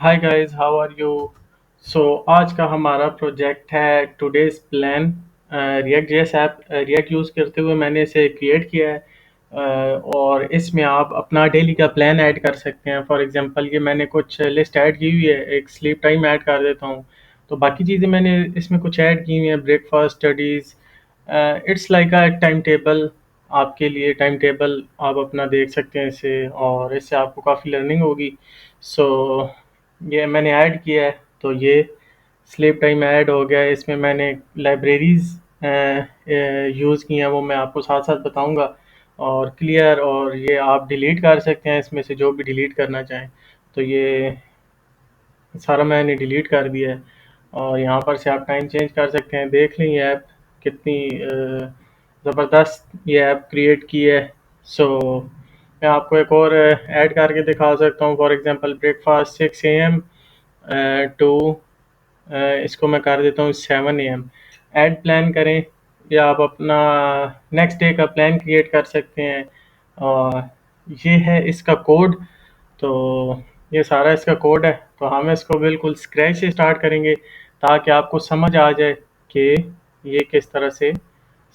Hi guys, how are you? So आज का हमारा प्रोजेक्ट है today's plan. React JS app React use करते हुए मैंने इसे क्रिएट किया है। और इसमें आप अपना डेली का प्लान ऐड कर सकते हैं। फॉर एग्जांपल ये मैंने कुछ लिस्ट ऐड की हुई है, एक स्लीप टाइम ऐड कर देता हूँ। तो बाकी चीज़ें मैंने इसमें कुछ ऐड की हुई हैं, breakfast, studies. It's like a time table. आपके लिए टाइम टेबल आप अपना देख सकते हैं इसे, और इससे आपको काफ़ी लर्निंग होगी। सो ये मैंने ऐड किया है। तो ये स्लीप टाइम ऐड हो गया है। इसमें मैंने लाइब्रेरीज़ यूज़ की हैं, वो मैं आपको साथ साथ बताऊंगा। और क्लियर, और ये आप डिलीट कर सकते हैं इसमें से जो भी डिलीट करना चाहें। तो ये सारा मैंने डिलीट कर दिया है। और यहाँ पर से आप टाइम चेंज कर सकते हैं। देख लें ये ऐप कितनी ज़बरदस्त ये ऐप क्रिएट की है। सो मैं आपको एक और ऐड करके दिखा सकता हूँ। For example breakfast 6 AM to इसको मैं कर देता हूँ 7 AM। ऐड प्लान करें, या आप अपना नेक्स्ट डे का प्लान क्रिएट कर सकते हैं। और ये है इसका कोड। तो ये सारा इसका कोड है। तो हम इसको बिल्कुल स्क्रैच से स्टार्ट करेंगे, ताकि आपको समझ आ जाए कि ये किस तरह से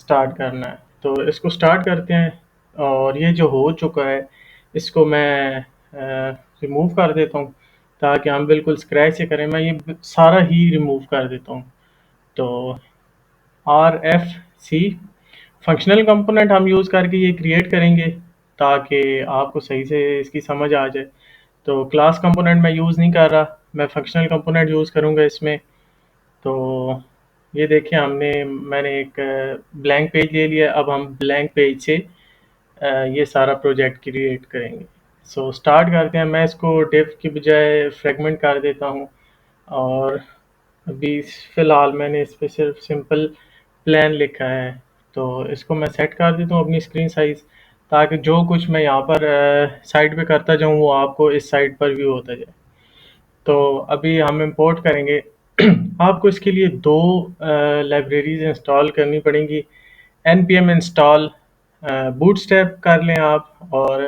स्टार्ट करना है। तो इसको स्टार्ट करते हैं। और ये जो हो चुका है, इसको मैं रिमूव कर देता हूँ, ताकि हम बिल्कुल स्क्रैच से करें। मैं ये सारा ही रिमूव कर देता हूँ। तो RFC फंक्शनल कंपोनेंट हम यूज़ करके ये क्रिएट करेंगे, ताकि आपको सही से इसकी समझ आ जाए। तो क्लास कंपोनेंट मैं यूज़ नहीं कर रहा, मैं फंक्शनल कंपोनेंट यूज़ करूँगा इसमें। तो ये देखिए, मैंने एक ब्लैंक पेज ले लिया। अब हम ब्लैंक पेज से ये सारा प्रोजेक्ट क्रिएट करेंगे। सो स्टार्ट करते हैं। मैं इसको डिफ की बजाय फ्रेगमेंट कर देता हूँ। और अभी फ़िलहाल मैंने इस पे सिर्फ सिंपल प्लान लिखा है। तो इसको मैं सेट कर देता हूँ अपनी स्क्रीन साइज़, ताकि जो कुछ मैं यहाँ पर साइड पे करता जाऊँ वो आपको इस साइड पर व्यू होता जाए। तो अभी हम इंपोर्ट करेंगे। आपको इसके लिए दो लाइब्रेरीज इंस्टॉल करनी पड़ेंगी। npm इंस्टॉल बूटस्ट्रैप कर लें आप, और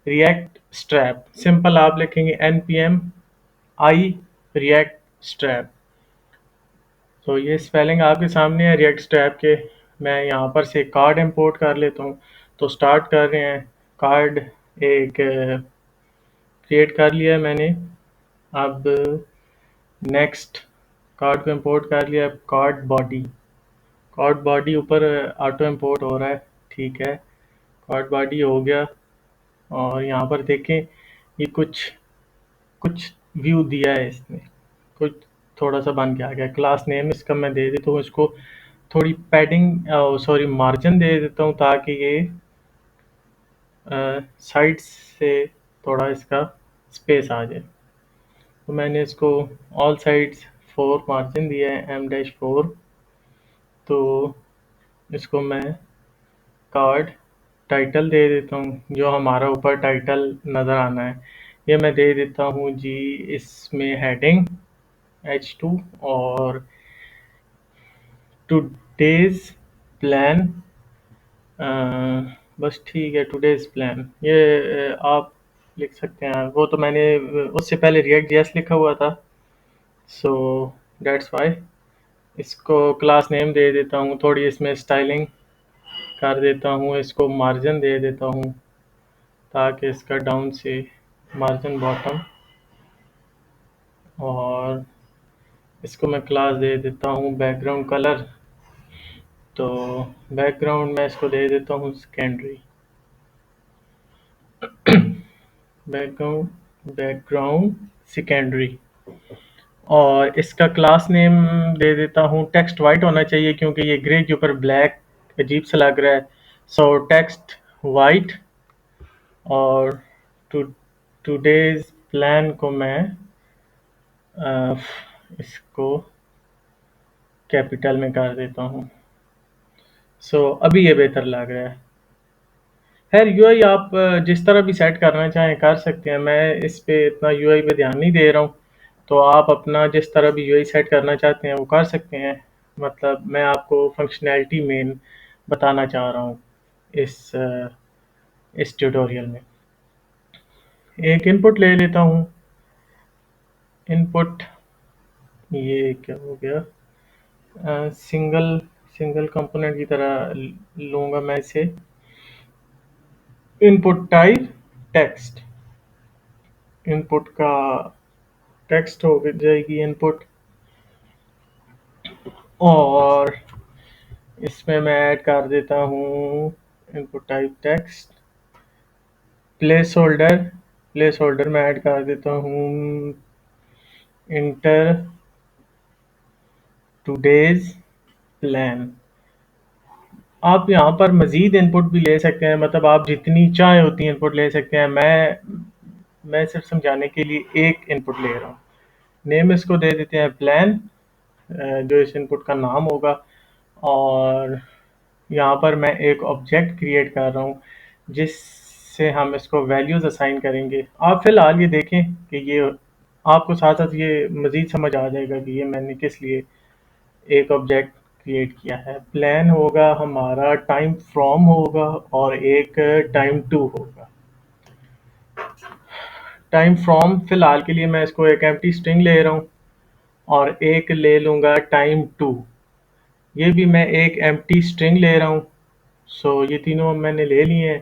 रिएक्ट स्ट्रैप सिंपल आप लिखेंगे npm आई रिएक्ट स्ट्रैप। तो ये स्पेलिंग आपके सामने है रिएक्ट स्ट्रैप के। मैं यहाँ पर से कार्ड इंपोर्ट कर लेता हूँ। तो स्टार्ट कर रहे हैं। कार्ड एक क्रिएट कर लिया है मैंने। अब नेक्स्ट, कार्ड को इंपोर्ट कर लिया। कार्ड बॉडी ऊपर ऑटो इंपोर्ट हो रहा है, ठीक है। कार्ड बॉडी हो गया। और यहाँ पर देखें, ये कुछ कुछ व्यू दिया है इसने, कुछ थोड़ा सा बन के आ गया। क्लास नेम इसका मैं दे देता हूँ इसको थोड़ी पैडिंग, सॉरी मार्जिन दे देता हूँ, ताकि ये साइड से थोड़ा इसका स्पेस आ जाए। तो मैंने इसको ऑल साइड्स 4 मार्जिन दिया है, M-4। तो इसको मैं कार्ड टाइटल दे देता हूँ, जो हमारा ऊपर टाइटल नज़र आना है। ये मैं दे देता हूँ जी। इसमें हेडिंग H2, और टुडेज प्लान। बस ठीक है, टुडेज प्लान ये आप लिख सकते हैं। वो तो मैंने उससे पहले रिएक्ट जेएस लिखा हुआ था, सो दैट्स वाई। इसको क्लास नेम दे देता हूँ, थोड़ी इसमें स्टाइलिंग कर देता हूँ, इसको मार्जिन दे देता हूँ, ताकि इसका डाउन से मार्जिन बॉटम। और इसको मैं क्लास दे देता हूँ बैकग्राउंड कलर। तो बैकग्राउंड में इसको दे देता हूँ सेकेंडरी। Background background secondary. और इसका क्लास नेम दे देता हूँ, टेक्स्ट वाइट होना चाहिए क्योंकि ये ग्रे के ऊपर ब्लैक अजीब सा लग रहा है। सो टेक्स्ट वाइट। और टू टुडेज प्लान को मैं इसको कैपिटल में कर देता हूँ। सो अभी ये बेहतर लग रहा है। खैर यूआई आप जिस तरह भी सेट करना चाहें कर सकते हैं। मैं इस पे इतना यूआई पे ध्यान नहीं दे रहा हूँ। तो आप अपना जिस तरह भी यूआई सेट करना चाहते हैं वो कर सकते हैं। मतलब मैं आपको फंक्शनैलिटी मेन बताना चाह रहा हूँ इस ट्यूटोरियल में। एक इनपुट ले लेता हूँ। इनपुट ये क्या हो गया, सिंगल सिंगल कंपोनेंट की तरह लूँगा मैं इसे। इनपुट टाइप टेक्स्ट, इनपुट का टेक्स्ट हो जाएगी इनपुट। और इसमें मैं ऐड कर देता हूँ input type text, place holder. Place holder में ऐड कर देता हूँ इंटर टूडेज प्लान। आप यहाँ पर मज़ीद इनपुट भी ले सकते हैं, मतलब आप जितनी चाहे उतनी इनपुट ले सकते हैं। मैं सिर्फ समझाने के लिए एक इनपुट ले रहा हूँ। नेम इसको दे देते हैं प्लान, जो इस इनपुट का नाम होगा। और यहाँ पर मैं एक ऑब्जेक्ट क्रिएट कर रहा हूँ जिससे हम इसको वैल्यूज़ असाइन करेंगे। आप फ़िलहाल ये देखें कि ये आपको साथ साथ ये मज़ीद समझ आ जाएगा कि ये मैंने किस लिए एक ऑब्जेक्ट क्रिएट किया है। प्लान होगा हमारा, टाइम फ्रॉम होगा, और एक टाइम टू होगा। टाइम फ्रॉम फ़िलहाल के लिए मैं इसको एक एम्प्टी स्ट्रिंग ले रहा हूँ, और एक ले लूँगा टाइम टू, ये भी मैं एक एम्प्टी स्ट्रिंग ले रहा हूँ। सो ये तीनों मैंने ले लिए हैं।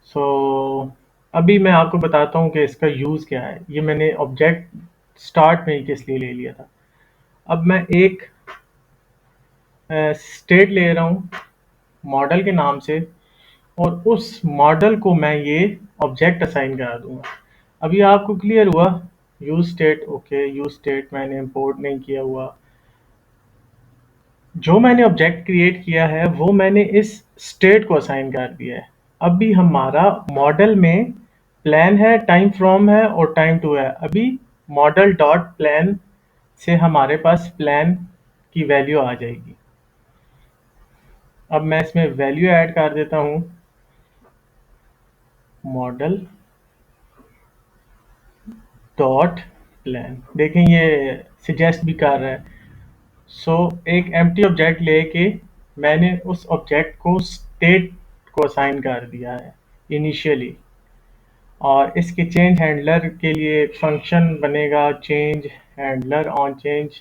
सो अभी मैं आपको बताता हूँ कि इसका यूज़ क्या है। ये मैंने ऑब्जेक्ट स्टार्ट में ही किस लिए ले लिया था। अब मैं एक स्टेट ले रहा हूँ मॉडल के नाम से, और उस मॉडल को मैं ये ऑब्जेक्ट असाइन करा दूंगा। अभी आपको क्लियर हुआ? Use state, okay, use state मैंने इंपोर्ट नहीं किया हुआ। जो मैंने ऑब्जेक्ट क्रिएट किया है वो मैंने इस स्टेट को असाइन कर दिया है। अभी हमारा मॉडल में प्लान है, टाइम फ्रॉम है, और टाइम टू है। अभी मॉडल डॉट प्लान से हमारे पास प्लान की वैल्यू आ जाएगी। अब मैं इसमें वैल्यू ऐड कर देता हूँ, मॉडल डॉट प्लान। देखें ये सजेस्ट भी कर रहा है। सो एक एम्प्टी ऑब्जेक्ट लेके मैंने उस ऑब्जेक्ट को स्टेट को असाइन कर दिया है इनिशियली। और इसके चेंज हैंडलर के लिए एक फंक्शन बनेगा, चेंज हैंडलर ऑन चेंज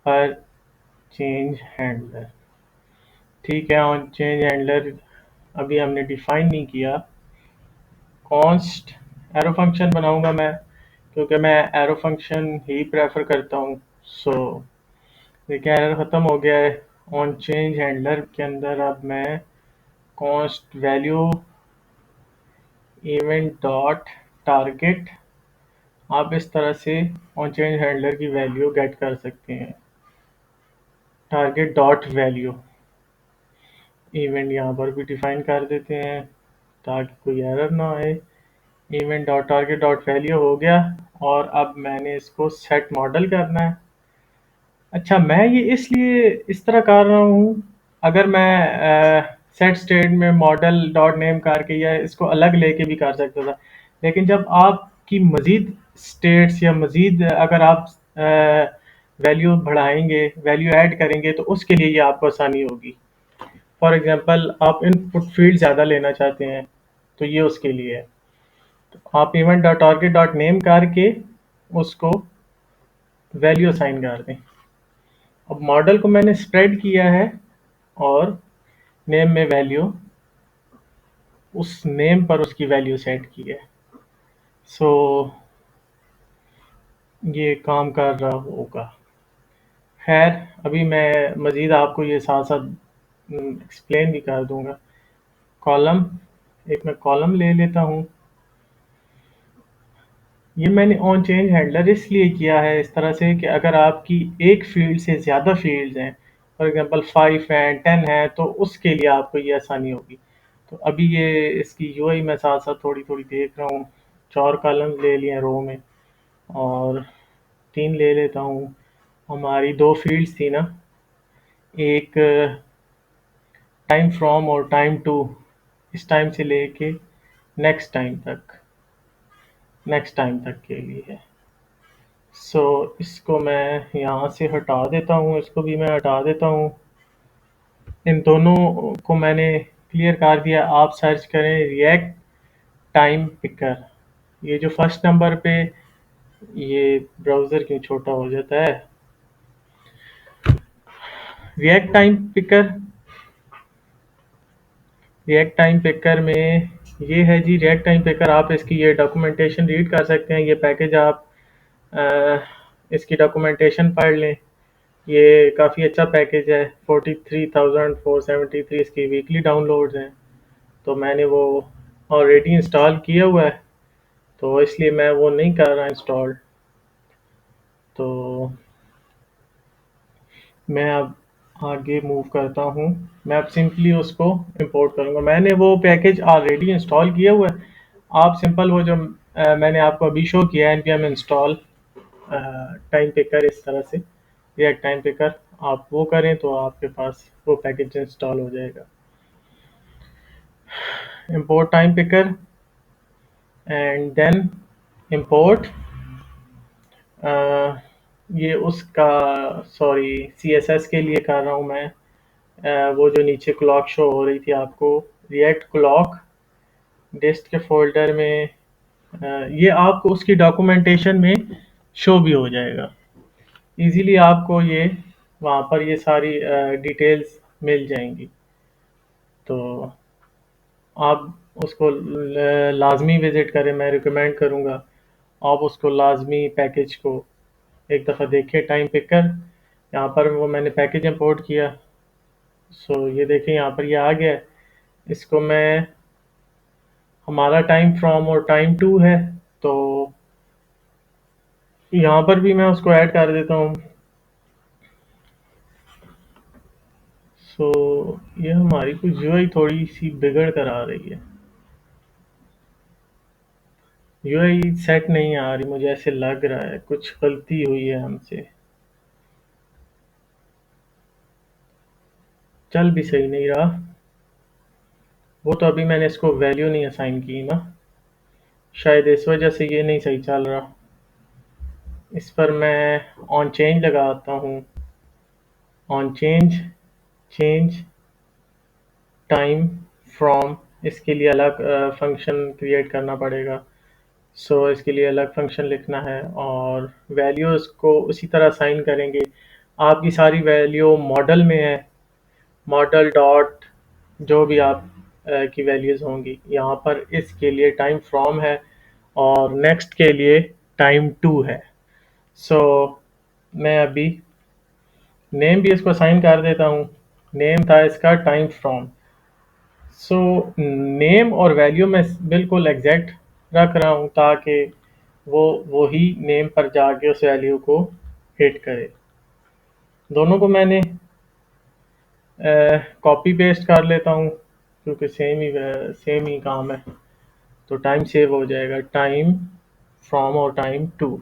पर चेंज हैंडलर। ठीक है, ऑन चेंज हैंडलर अभी हमने डिफाइन नहीं किया। कॉन्स्ट एरो फंक्शन बनाऊंगा मैं, क्योंकि मैं एरो फंक्शन ही प्रेफर करता हूँ। सो देखिए एरर ख़त्म हो गया है। ऑन चेंज हैंडलर के अंदर अब मैं const value event dot target, आप इस तरह से ऑन चेंज हैंडलर की वैल्यू गेट कर सकते हैं। टारगेट डॉट वैल्यू इवेंट यहाँ पर भी डिफाइन कर देते हैं ताकि कोई एरर ना आए। Event dot target dot value हो गया। और अब मैंने इसको सेट मॉडल करना है। अच्छा, मैं ये इसलिए इस तरह कर रहा हूँ, अगर मैं सेट स्टेट में मॉडल डॉट नेम करके या इसको अलग लेके भी कर सकता था, लेकिन जब आपकी मज़ीद स्टेट्स या मज़ीद अगर आप वैल्यू बढ़ाएंगे, वैल्यू ऐड करेंगे, तो उसके लिए ये आपको आसानी होगी। फॉर एग्जांपल आप इनपुट फील्ड ज़्यादा लेना चाहते हैं, तो ये उसके लिए है। तो आप event dot target dot name करके उसको वैल्यू असाइन कर दें। अब मॉडल को मैंने स्प्रेड किया है, और नेम में वैल्यू, उस नेम पर उसकी वैल्यू सेट की है। सो ये काम कर रहा होगा। खैर, अभी मैं मज़ीद आपको ये साथ साथ एक्सप्लेन भी कर दूंगा। कॉलम, एक मैं कॉलम ले लेता हूँ। ये मैंने ऑन चेंज हैंडलर इसलिए किया है इस तरह से कि अगर आपकी एक फील्ड से ज़्यादा फील्ड्स हैं, फॉर एग्जांपल 5 हैं, 10 हैं, तो उसके लिए आपको ये आसानी होगी। तो अभी ये इसकी यूआई मैं साथ साथ थोड़ी थोड़ी देख रहा हूँ। 4 कॉलम्स ले लिए हैं रो में, और 3 ले लेता हूँ। हमारी 2 फील्ड्स थी ना, एक टाइम फ्रॉम और टाइम टू, इस टाइम से लेके नेक्स्ट टाइम तक के लिए है। सो इसको मैं यहाँ से हटा देता हूँ, इसको भी मैं हटा देता हूँ। इन दोनों को मैंने क्लियर कर दिया। आप सर्च करें रिएक्ट टाइम पिकर। ये जो फर्स्ट नंबर पे ये ब्राउज़र क्यों छोटा हो जाता है? React time picker react time picker में ये है जी। रिएक्ट टाइम पिकर, आप इसकी ये डॉक्यूमेंटेशन रीड कर सकते हैं। ये पैकेज आप अ, इसकी डॉक्यूमेंटेशन पढ़ लें। ये काफ़ी अच्छा पैकेज है। 43,473 इसकी वीकली डाउनलोड्स हैं। तो मैंने वो ऑलरेडी इंस्टॉल किया हुआ है, तो इसलिए मैं वो नहीं कर रहा इंस्टॉल। तो मैं अब आगे मूव करता हूँ। मैं अब सिंपली उसको इंपोर्ट करूँगा। मैंने वो पैकेज ऑलरेडी इंस्टॉल किया हुआ है। आप सिंपल वो जो मैंने आपको अभी शो किया है npm इंस्टॉल टाइम पिकर, इस तरह से रिएक्ट टाइम पिकर, आप वो करें तो आपके पास वो पैकेज इंस्टॉल हो जाएगा। Import time picker and then import ये उसका, सॉरी, CSS के लिए कर रहा हूँ मैं। वो जो नीचे क्लॉक शो हो रही थी आपको, रिएक्ट क्लॉक डिस्ट के फोल्डर में, ये आपको उसकी डॉक्यूमेंटेशन में शो भी हो जाएगा इजीली। आपको ये वहाँ पर ये सारी डिटेल्स मिल जाएंगी। तो आप उसको लाजमी विज़िट करें, मैं रिकमेंड करूँगा। आप उसको लाजमी पैकेज को एक दफ़ा देखें, टाइम पिकर। यहाँ पर वो मैंने पैकेज इंपोर्ट किया। सो ये देखें, यहाँ पर ये आ गया है। इसको मैं, हमारा टाइम फ्रॉम और टाइम टू है, तो यहाँ पर भी मैं उसको ऐड कर देता हूँ। सो ये हमारी कुछ यूआई थोड़ी सी बिगड़ कर आ रही है। यूआई सेट नहीं आ रही, मुझे ऐसे लग रहा है कुछ गलती हुई है हमसे। चल भी सही नहीं रहा। वो तो अभी मैंने इसको वैल्यू नहीं असाइन की ना, शायद इस वजह से ये नहीं सही चल रहा। इस पर मैं ऑन चेंज लगाता हूँ। On change, change time from, इसके लिए अलग फंक्शन क्रिएट करना पड़ेगा। सो इसके लिए अलग फंक्शन लिखना है और वैल्यूज़ को उसी तरह असाइन करेंगे। आपकी सारी वैल्यू मॉडल में है। मॉडल डॉट जो भी आप की वैल्यूज़ होंगी, यहाँ पर इसके लिए टाइम फ्रॉम है और नेक्स्ट के लिए टाइम टू है। सो मैं अभी नेम भी इसको असाइन कर देता हूँ। नेम था इसका टाइम फ्रॉम। सो नेम और वैल्यू मैं बिल्कुल एग्जैक्ट रख रहा हूँ ताकि वो वही नेम पर जाके उस वैल्यू को हिट करे। दोनों को मैंने कॉपी पेस्ट कर लेता हूँ क्योंकि सेम ही काम है। तो टाइम सेव हो जाएगा, टाइम फ्रॉम और टाइम टू।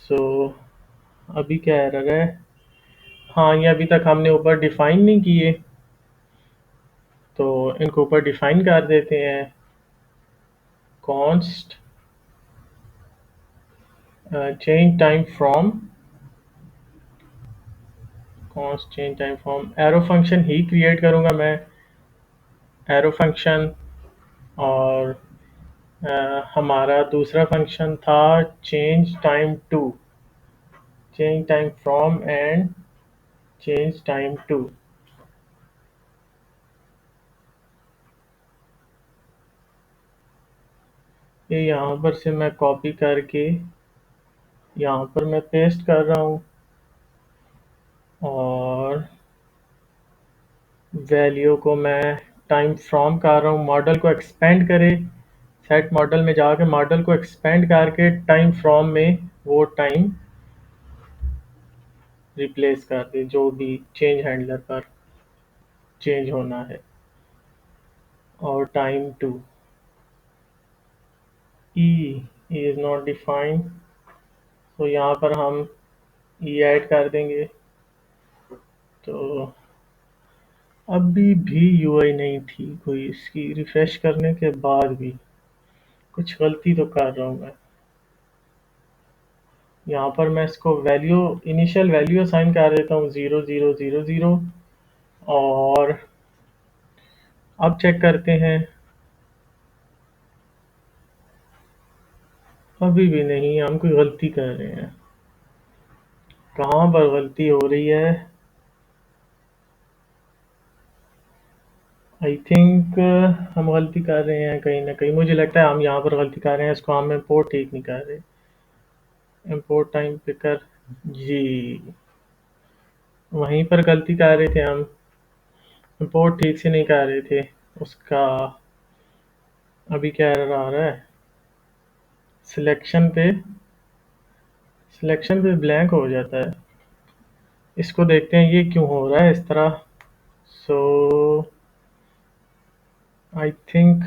सो अभी क्या एरर है? हाँ, ये अभी तक हमने ऊपर डिफाइन नहीं किए, तो इनको ऊपर डिफाइन कर देते हैं। Const change time from, const change time from arrow function ही क्रिएट करूँगा मैं। एरो फंक्शन, और हमारा दूसरा फंक्शन था change time to, change time from and change time to. ये यहाँ पर से मैं कॉपी करके यहाँ पर मैं पेस्ट कर रहा हूँ और वैल्यू को मैं टाइम फ्रॉम कर रहा हूँ। मॉडल को एक्सपेंड करे, सेट मॉडल में जाके मॉडल को एक्सपेंड करके टाइम फ्रॉम में वो टाइम रिप्लेस कर दे जो भी चेंज हैंडलर पर चेंज होना है। और time to, e is not defined, तो यहाँ पर हम ई ऐड कर देंगे। तो अभी भी यूआई नहीं ठीक हुई इसकी, रिफ्रेश करने के बाद भी कुछ गलती तो कर रहा हूँ मैं। यहाँ पर मैं इसको वैल्यू, इनिशियल वैल्यू असाइन कर देता हूँ 0000। और अब चेक करते हैं। अभी भी नहीं, हम कोई गलती कर रहे हैं। कहाँ पर गलती हो रही है? आई थिंक हम गलती कर रहे हैं कहीं ना कहीं। मुझे लगता है हम यहाँ पर गलती कर रहे हैं, इसको हम इम्पोर्ट ठीक नहीं कर रहे। इम्पोर्ट टाइम पिकर, जी, वहीं पर गलती कर रहे थे हम। इम्पोर्ट ठीक से नहीं कर रहे थे उसका। अभी क्या एरर आ रहा है? सिलेक्शन पे, सिलेक्शन पे ब्लैंक हो जाता है। इसको देखते हैं ये क्यों हो रहा है इस तरह। सो आई थिंक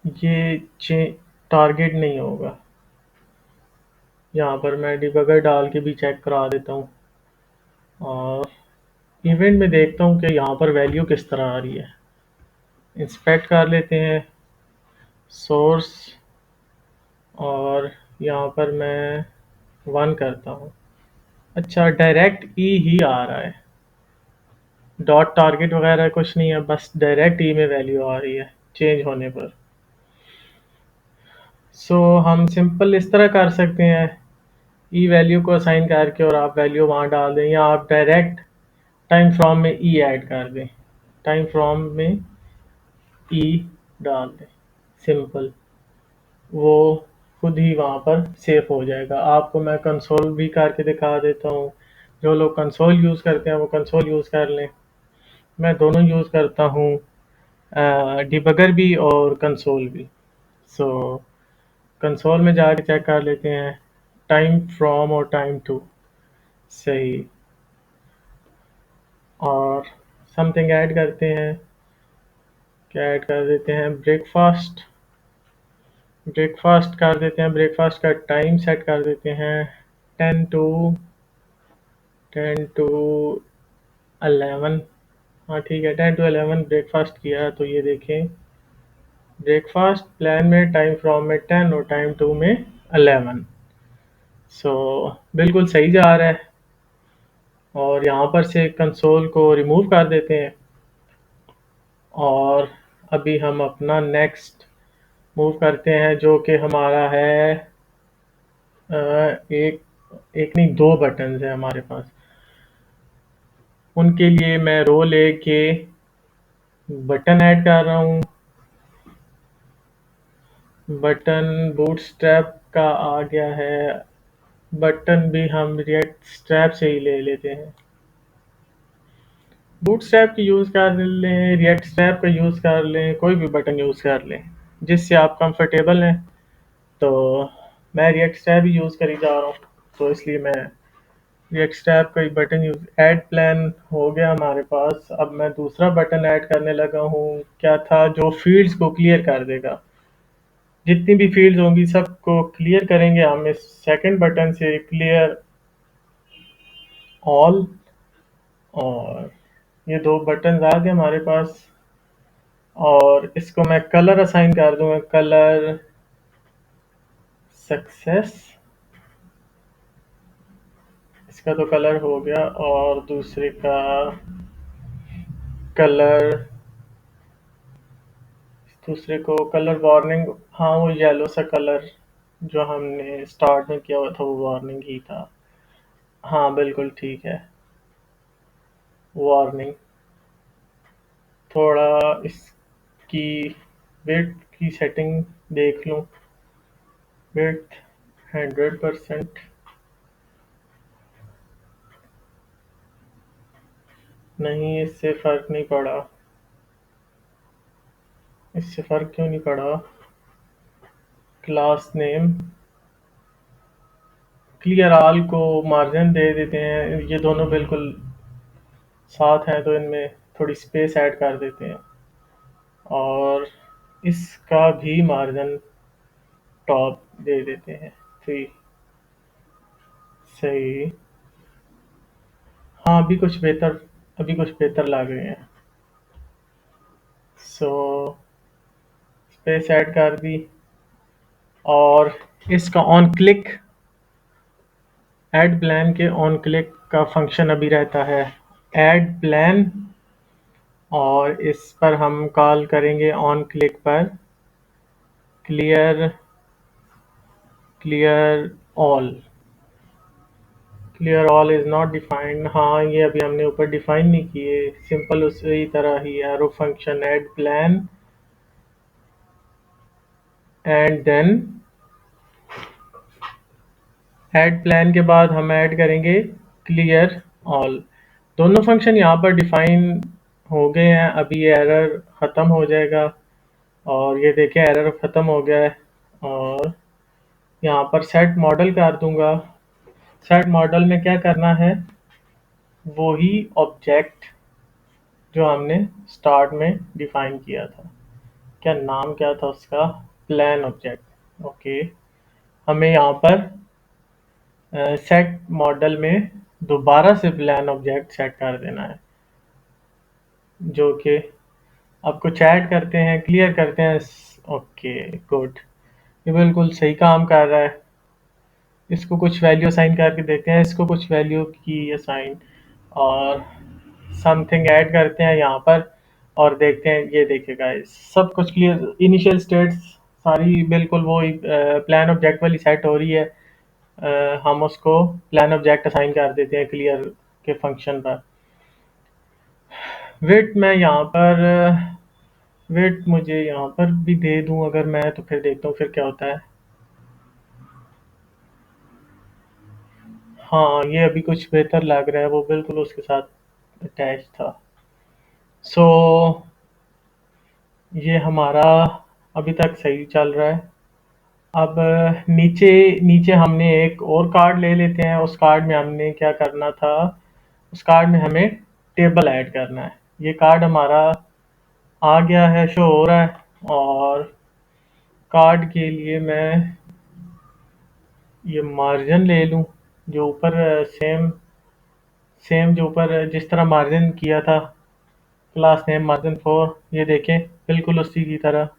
ये चे टारगेट नहीं होगा। यहाँ पर मैं डिबगर डाल के भी चेक करा देता हूँ, और इवेंट में देखता हूँ कि यहाँ पर वैल्यू किस तरह आ रही है। इंस्पेक्ट कर लेते हैं सोर्स, और यहाँ पर मैं 1 करता हूँ। अच्छा, डायरेक्ट ई ही आ रहा है, डॉट टारगेट वगैरह कुछ नहीं है, बस डायरेक्ट ई में वैल्यू आ रही है चेंज होने पर। सो हम सिंपल इस तरह कर सकते हैं, ई वैल्यू को असाइन करके और आप वैल्यू वहाँ डाल दें, या आप डायरेक्ट टाइम फ्रॉम में ई ऐड कर दें, टाइम फ्रॉम में ई डाल दें, सिंपल। वो खुद ही वहाँ पर सेव हो जाएगा। आपको मैं कंसोल भी करके दिखा देता हूँ। जो लोग कंसोल यूज़ करते हैं वो कंसोल यूज़ कर लें। मैं दोनों यूज़ करता हूँ, डिबगर भी और कंसोल भी। सो कंसोल में जाके चेक कर लेते हैं टाइम फ्रॉम और टाइम टू, सही। और समथिंग ऐड करते हैं, क्या ऐड कर देते हैं? ब्रेकफास्ट, ब्रेकफास्ट कर देते हैं। ब्रेकफास्ट का टाइम सेट कर देते हैं 10 टू 11। हाँ ठीक है, 10 to 11 ब्रेकफास्ट किया, तो ये देखें ब्रेकफास्ट प्लान में टाइम फ्रॉम में 10 और टाइम टू में 11। सो बिल्कुल सही जा रहा है। और यहाँ पर से कंसोल को रिमूव कर देते हैं, और अभी हम अपना नेक्स्ट मूव करते हैं, जो कि हमारा है एक एक नहीं, दो बटन है हमारे पास। उनके लिए मैं रो लेके बटन ऐड कर रहा हूँ। बटन बूटस्ट्रैप का आ गया है। बटन भी हम रिएक्ट स्ट्रैप से ही ले लेते हैं। बूटस्ट्रैप की यूज़ कर लें, रिएक्ट स्ट्रैप का यूज़ कर लें, कोई भी बटन यूज़ कर लें जिससे आप कंफर्टेबल हैं। तो मैं रिएक्ट स्ट्रैप ही यूज़ करी जा रहा हूँ, तो इसलिए मैं रिएक्ट स्ट्रैप का ही बटन यूज़। ऐड प्लान हो गया हमारे पास। अब मैं दूसरा बटन ऐड करने लगा हूँ, क्या था, जो फील्ड्स को क्लियर कर देगा। जितनी भी फील्ड्स होंगी सबको क्लियर करेंगे हम इस सेकंड बटन से, क्लियर ऑल। और ये दो बटन आ गए हमारे पास, और इसको मैं कलर असाइन कर दूंगा, कलर सक्सेस। इसका तो कलर हो गया, और दूसरे का कलर, दूसरे को कलर वार्निंग। हाँ, वो येलो सा कलर जो हमने स्टार्ट में किया हुआ था वो वार्निंग ही था। हाँ बिल्कुल ठीक है, वार्निंग। थोड़ा इसकी विड्थ की सेटिंग देख लूँ, विड्थ 100%। नहीं, इससे फ़र्क नहीं पड़ा। इससे फ़र्क क्यों नहीं पड़ा? क्लास नेम, क्लियर ऑल को मार्जिन दे देते हैं। ये दोनों बिल्कुल साथ हैं, तो इनमें थोड़ी स्पेस ऐड कर देते हैं, और इसका भी मार्जिन टॉप दे देते हैं 3, सही। हाँ, अभी कुछ बेहतर लग रहे हैं। सो स्पेस ऐड कर दी, और इसका ऑन क्लिक, ऐड प्लान के ऑन क्लिक का फंक्शन अभी रहता है ऐड प्लान, और इस पर हम कॉल करेंगे ऑन क्लिक पर clear clear all, clear all is not defined. हाँ, ये अभी हमने ऊपर डिफाइन नहीं किए, सिंपल उसी तरह ही arrow function add plan and then add plan के बाद हम ऐड करेंगे क्लियर ऑल। दोनों फंक्शन यहाँ पर डिफाइन हो गए हैं। अभी ये एरर ख़त्म हो जाएगा और ये देखिए एरर ख़त्म हो गया है। और यहाँ पर सेट मॉडल कर दूंगा। सेट मॉडल में क्या करना है, वो ही ऑब्जेक्ट जो हमने स्टार्ट में डिफाइन किया था, क्या नाम क्या था उसका, प्लान ऑब्जेक्ट। ओके, हमें यहाँ पर सेट मॉडल में दोबारा से प्लान ऑब्जेक्ट सेट कर देना है, जो कि अब कुछ ऐड करते हैं, क्लियर करते हैं। ओके गुड, ये बिल्कुल सही काम कर रहा है। इसको कुछ वैल्यू असाइन करके देखते हैं, इसको कुछ वैल्यू की असाइन और समथिंग ऐड करते हैं यहाँ पर और देखते हैं। ये देखिए गाइस, सब कुछ क्लियर, इनिशियल स्टेट्स सारी बिल्कुल वो प्लान ऑब्जेक्ट वाली सेट हो रही है। हम उसको प्लान ऑब्जेक्ट असाइन कर देते हैं क्लियर के फंक्शन पर। वेट मैं यहाँ पर वेट मुझे यहाँ पर भी दे दूँ अगर मैं, तो फिर देखता हूँ फिर क्या होता है। हाँ, ये अभी कुछ बेहतर लग रहा है, वो बिल्कुल उसके साथ अटैच था। सो ये हमारा अभी तक सही चल रहा है। अब नीचे नीचे हमने एक और कार्ड ले लेते हैं। उस कार्ड में हमने क्या करना था, उस कार्ड में हमें टेबल ऐड करना है। ये कार्ड हमारा आ गया है, शो हो रहा है। और कार्ड के लिए मैं ये मार्जिन ले लूँ, जो ऊपर सेम सेम जो ऊपर जिस तरह मार्जिन किया था, क्लास नेम मार्जिन 4, ये देखें बिल्कुल उसी की तरह,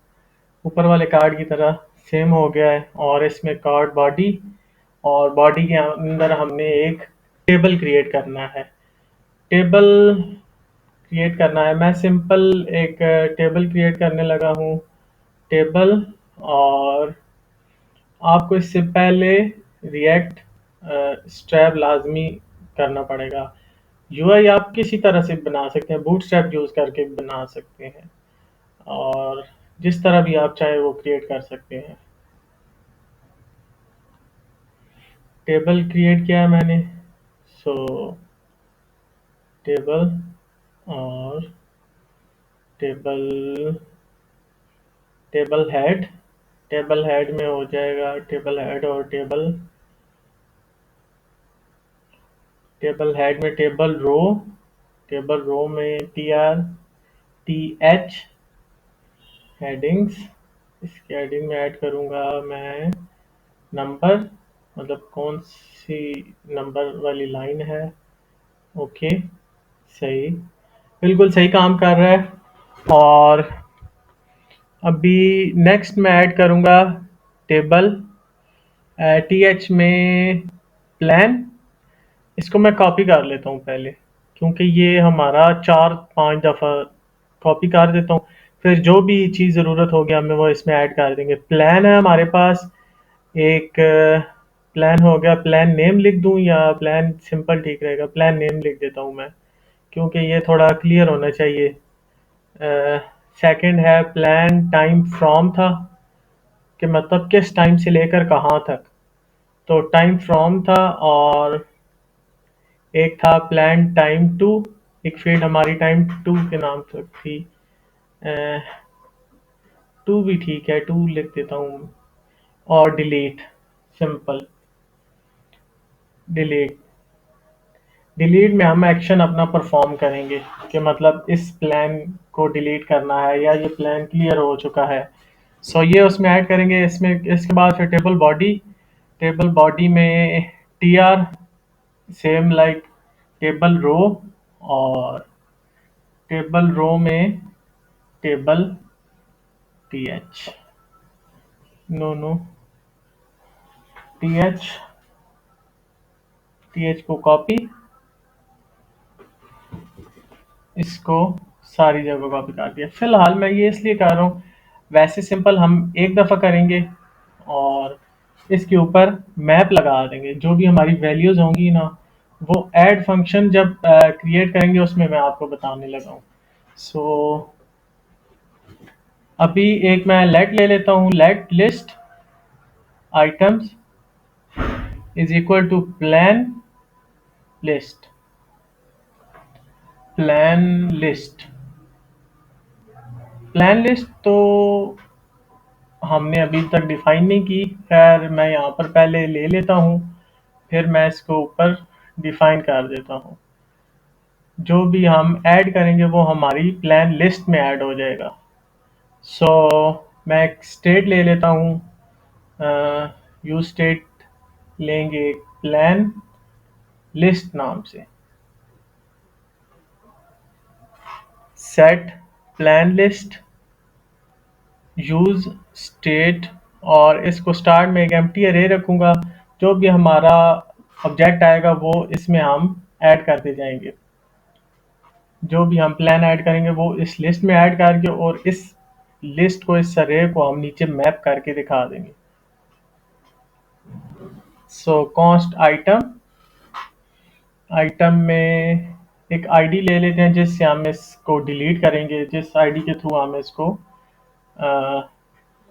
ऊपर वाले कार्ड की तरह सेम हो गया है। और इसमें कार्ड बॉडी, और बॉडी के अंदर हमने एक टेबल क्रिएट करना है। टेबल क्रिएट करना है, मैं सिंपल एक टेबल क्रिएट करने लगा हूँ, टेबल। और आपको इससे पहले रिएक्ट स्ट्रैप लाजमी करना पड़ेगा। यूआई आप किसी तरह से बना सकते हैं, बूटस्ट्रैप यूज़ करके बना सकते हैं, और जिस तरह भी आप चाहे वो क्रिएट कर सकते हैं। टेबल क्रिएट किया है मैंने, सो टेबल और टेबल टेबल हेड में हो जाएगा टेबल हेड, और टेबल हेड में टेबल रो में TR TH हेडिंग्स। इसके हेडिंग में ऐड करूँगा मैं नंबर, मतलब कौन सी नंबर वाली लाइन है। ओके, सही, बिल्कुल सही काम कर रहा है। और अभी नेक्स्ट मैं ऐड करूँगा टेबल TH में प्लान। इसको मैं कॉपी कर लेता हूँ पहले, क्योंकि ये हमारा 4-5 दफ़ा कॉपी कर देता हूँ, फिर जो भी चीज़ ज़रूरत होगी हमें वो इसमें ऐड कर देंगे। प्लान है हमारे पास एक, प्लान हो गया। प्लान नेम लिख दूँ या प्लान सिंपल ठीक रहेगा? प्लान नेम लिख देता हूँ मैं, क्योंकि ये थोड़ा क्लियर होना चाहिए। सेकंड है प्लान टाइम फ्रॉम था, कि मतलब किस टाइम से लेकर कहाँ तक, तो टाइम फ्रॉम था। और एक था प्लान टाइम टू, एक फील्ड हमारी टाइम टू के नाम तक थी। टू भी ठीक है, टू लिख देता हूँ। और डिलीट, सिंपल डिलीट। डिलीट में हम एक्शन अपना परफॉर्म करेंगे, कि मतलब इस प्लान को डिलीट करना है या ये प्लान क्लियर हो चुका है। सो ये उसमें ऐड करेंगे। इसमें इसके बाद फिर टेबल बॉडी में TR, same like table row, और टेबल रो में टेबल TH, नो TH को कॉपी, इसको सारी जगह कॉपी कर दिया। फिलहाल मैं ये इसलिए कर रहा हूँ, वैसे सिंपल हम एक दफ़ा करेंगे और इसके ऊपर मैप लगा देंगे। जो भी हमारी वैल्यूज़ होंगी ना, वो ऐड फंक्शन जब क्रिएट करेंगे उसमें मैं आपको बताने लगा हूँ। सो अभी एक मैं लेट ले लेता हूँ, let list items is equal to plan list. Plan list plan list तो हमने अभी तक डिफाइन नहीं की। खैर मैं यहाँ पर पहले ले लेता हूँ, फिर मैं इसको ऊपर डिफाइन कर देता हूँ। जो भी हम ऐड करेंगे वो हमारी प्लान लिस्ट में ऐड हो जाएगा। सो मैं एक स्टेट ले लेता हूँ, यूज स्टेट लेंगे प्लान लिस्ट नाम से। Set plan list use state, और इसको स्टार्ट में एक एम्प्टी अरे रखूँगा। जो भी हमारा ऑब्जेक्ट आएगा वो इसमें हम ऐड करते जाएंगे। जो भी हम प्लान ऐड करेंगे वो इस लिस्ट में ऐड करके, और इस लिस्ट को, इस अरे को हम नीचे मैप करके दिखा देंगे। सो कॉस्ट आइटम, आइटम में एक आईडी ले लेते हैं जिससे हम इसको डिलीट करेंगे, जिस आईडी के थ्रू हम इसको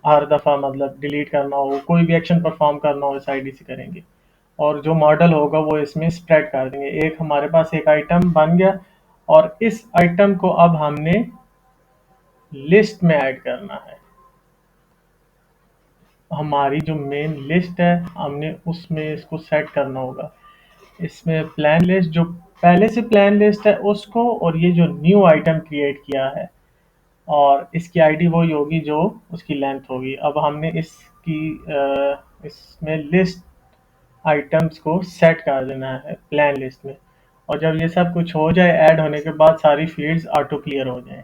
हर दफ़ा मतलब डिलीट करना हो, कोई भी एक्शन परफॉर्म करना हो इस आईडी से करेंगे। और जो मॉडल होगा वो इसमें स्प्रेड कर देंगे। एक हमारे पास एक आइटम बन गया, और इस आइटम को अब हमने लिस्ट में ऐड करना है। हमारी जो मेन लिस्ट है हमने उसमें इसको सेट करना होगा। इसमें प्लान लिस्ट, जो पहले से प्लान लिस्ट है उसको, और ये जो न्यू आइटम क्रिएट किया है, और इसकी आईडी वही होगी जो उसकी लेंथ होगी। अब हमने इसमें लिस्ट आइटम्स को सेट कर देना है प्लान लिस्ट में। और जब ये सब कुछ हो जाए, ऐड होने के बाद सारी फील्ड्स ऑटो क्लियर हो जाए।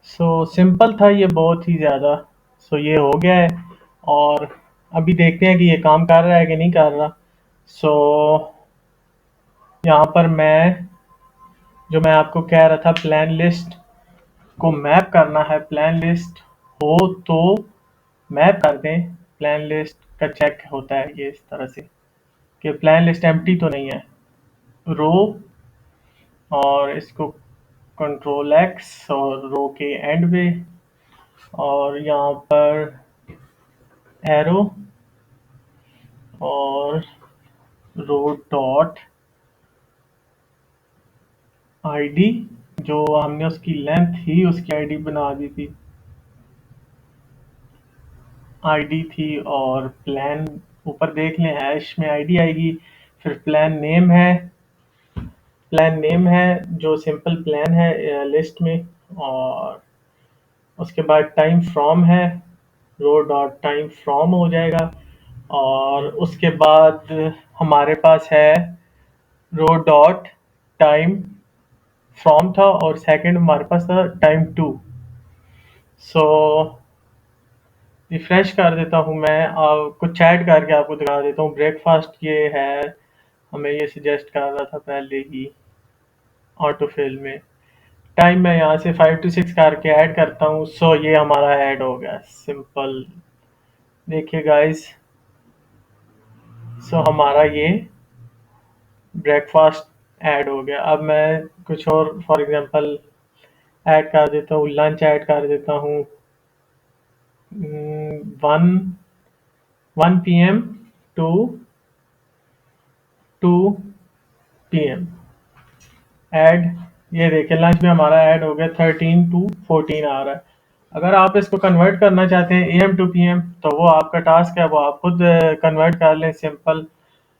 सो सिंपल था ये बहुत ही ज़्यादा। सो ये हो गया है, और अभी देखते हैं कि ये काम कर रहा है कि नहीं कर रहा। सो यहाँ पर जो मैं आपको कह रहा था, प्लान लिस्ट को मैप करना है। प्लान लिस्ट हो तो मैप कर दें। प्लान लिस्ट का चेक होता है ये इस तरह से कि प्लान लिस्ट एम्प्टी तो नहीं है। रो, और इसको कंट्रोल एक्स और रो के एंड पे, और यहाँ पर एरो और रो डॉट आईडी, जो हमने उसकी लेंथ ही उसकी आईडी बना दी थी, आईडी थी। और प्लान ऊपर देख लें, हैश में आईडी आएगी। फिर प्लान नेम है जो सिंपल प्लान है लिस्ट में। और उसके बाद टाइम फ्रॉम है, रो डॉट टाइम फ्रॉम हो जाएगा। और उसके बाद हमारे पास है रो डॉट टाइम फ्रॉम था, और सेकंड हमारे पास था टाइम टू। सो रिफ्रेश कर देता हूँ मैं, कुछ ऐड करके आपको दिखा देता हूँ। ब्रेकफास्ट ये है, हमें ये सजेस्ट कर रहा था पहले ही ऑटो फिल में। टाइम मैं यहाँ से 5 to 6 करके ऐड करता हूँ। सो ये हमारा ऐड हो गया सिंपल। देखिए गाइस, सो हमारा ये ब्रेकफास्ट ऐड हो गया। अब मैं कुछ और फॉर एग्जांपल ऐड कर देता हूँ, लंच ऐड कर देता हूँ। 1 टू 2 PM ऐड। ये देखिए लंच में हमारा ऐड हो गया, 13 to 14 आ रहा है। अगर आप इसको कन्वर्ट करना चाहते हैं AM to PM, तो वो आपका टास्क है, वो आप खुद कन्वर्ट कर लें सिंपल।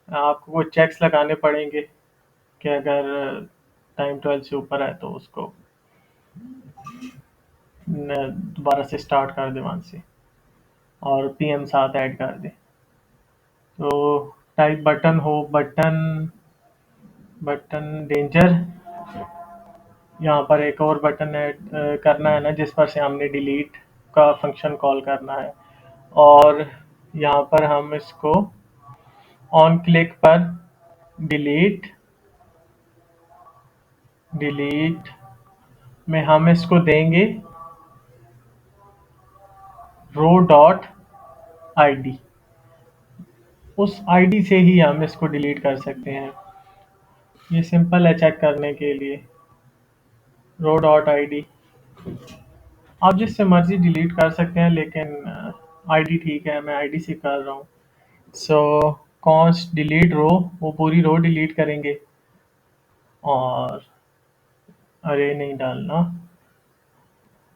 आपको कुछ चेक्स लगाने पड़ेंगे कि अगर टाइम 12 से ऊपर है तो उसको दोबारा से स्टार्ट कर दें वहाँ से, और PM साथ ऐड कर दें। तो टाइप बटन हो, बटन डेंजर, यहाँ पर एक और बटन ऐड करना है ना, जिस पर से हमने डिलीट का फंक्शन कॉल करना है। और यहाँ पर हम इसको ऑन क्लिक पर डिलीट डिलीट में हम इसको देंगे रो डॉट आईडी। उस आईडी से ही हम इसको डिलीट कर सकते हैं। ये सिंपल है चेक करने के लिए। रो डॉट आई डी, आप जिससे मर्जी डिलीट कर सकते हैं, लेकिन आईडी ठीक है, मैं आईडी से कर रहा हूँ। सो कॉन्स्ट डिलीट रो, वो पूरी रो डिलीट करेंगे। और अरे नहीं डालना,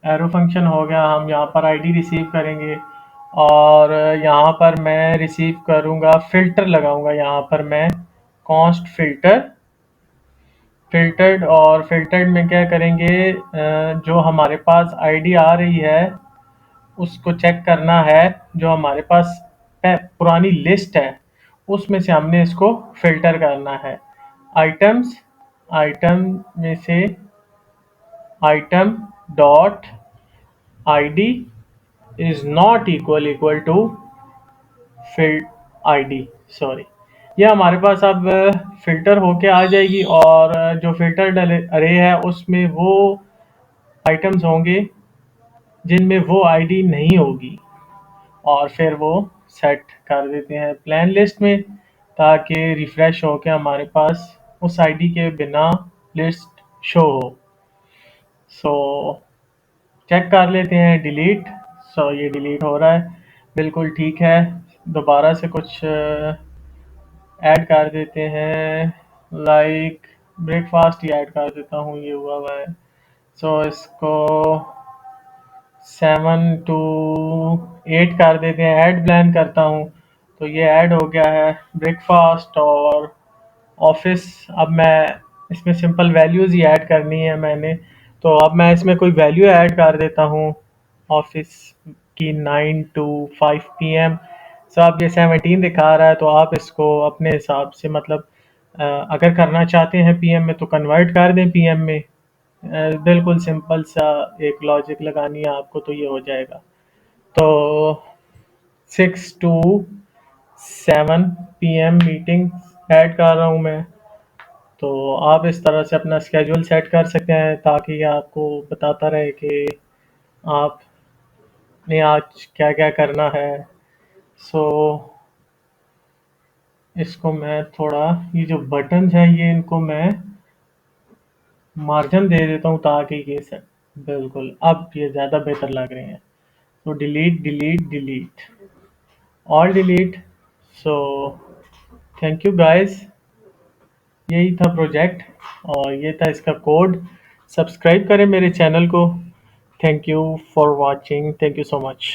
एरो फंक्शन हो गया। हम यहाँ पर आईडी रिसीव करेंगे और यहाँ पर मैं रिसीव करूँगा, फ़िल्टर लगाऊँगा यहाँ पर मैं, कॉन्स्ट फ़िल्टर, फ़िल्टर्ड। और फ़िल्टर्ड में क्या करेंगे, जो हमारे पास आईडी आ रही है उसको चेक करना है। जो हमारे पास पुरानी लिस्ट है उसमें से हमने इसको फ़िल्टर करना है। आइटम्स, आइटम में से item dot ID is not equal to field ID, sorry. ये हमारे पास अब फिल्टर होके आ जाएगी और जो फिल्टर अरे है उसमें वो आइटम्स होंगे जिनमें वो आईडी नहीं होगी, और फिर वो सेट कर देते हैं प्लान लिस्ट में, ताकि रिफ्रेश होके हमारे पास उस आईडी के बिना लिस्ट शो हो। सो चेक कर लेते हैं डिलीट। सो ये डिलीट हो रहा है, बिल्कुल ठीक है। दोबारा से कुछ ऐड कर देते हैं, लाइक ब्रेकफास्ट ही ऐड कर देता हूँ, ये हुआ है। सो इसको 7 to 8 कर देते हैं, ऐड प्लान करता हूँ। तो ये ऐड हो गया है ब्रेकफास्ट और ऑफिस। अब मैं इसमें सिंपल वैल्यूज़ ही ऐड करनी है मैंने, तो अब मैं इसमें कोई वैल्यू ऐड कर देता हूँ ऑफिस की, 9 to 5 PM। सो अब ये 17 दिखा रहा है, तो आप इसको अपने हिसाब से मतलब अगर करना चाहते हैं पीएम में तो कन्वर्ट कर दें पीएम में। बिल्कुल सिंपल सा एक लॉजिक लगानी है आपको, तो ये हो जाएगा। तो 6 to 7 PM मीटिंग ऐड कर रहा हूँ मैं। तो आप इस तरह से अपना स्केड्यूल सेट कर सकते हैं ताकि ये आपको बताता रहे कि आपने आज क्या-क्या करना है। सो इसको मैं थोड़ा, ये जो बटन्स हैं ये इनको मैं मार्जिन दे देता हूँ ताकि ये सब बिल्कुल अब ये ज़्यादा बेहतर लग रहे हैं। तो delete delete delete, all delete. So thank you guys, यही था प्रोजेक्ट और ये था इसका कोड। सब्सक्राइब करें मेरे चैनल को। Thank you for watching, thank you so much.